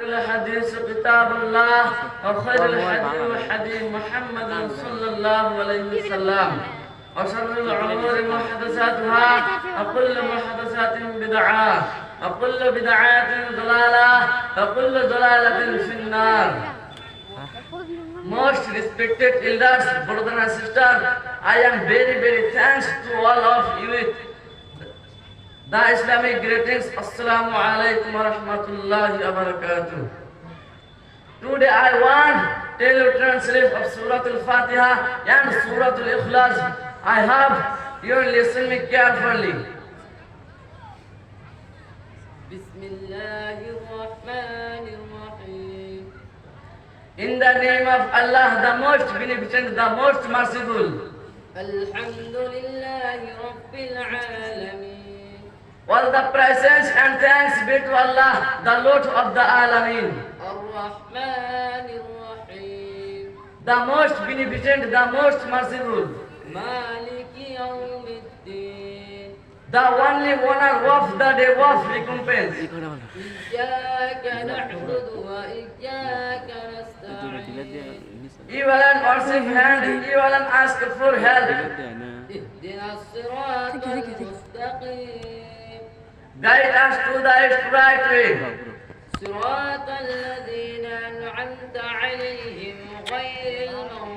الحديث كتاب الله وخير الحديث حديث محمد صلى الله عليه وسلم وشر الأمور محدثاتها وكل محدثات بدعة وكل بدعة ضلالة وكل ضلالة في النار. Most respected elders, brothers and sisters, I am very thanks to all of you. The Islamic greetings, Assalamu alaikum wa rahmatullahi wa barakatuh. Today I want to tell you translation of Surah Al-Fatiha and Surah Al-Ikhlas. I have you listen me carefully. Bismillahirrahmanirrahim. In the name of Allah, the most beneficent, the most merciful. Alhamdulillahi Rabbil Alameen. All the praises and thanks be to Allah, the Lord of the Alameen. Ar-Rahmanir-Rahim. The most beneficent, the most merciful. Maliki Yawmiddin. The only owner of the day of recompense. Iyyaka na'budu wa iyyaka nasta'in. You alone worship and you alone ask for help. Ihdinas siratal mustaqim. Guide us to the right way. صراط الذين أنعمت عليهم غير المغضوب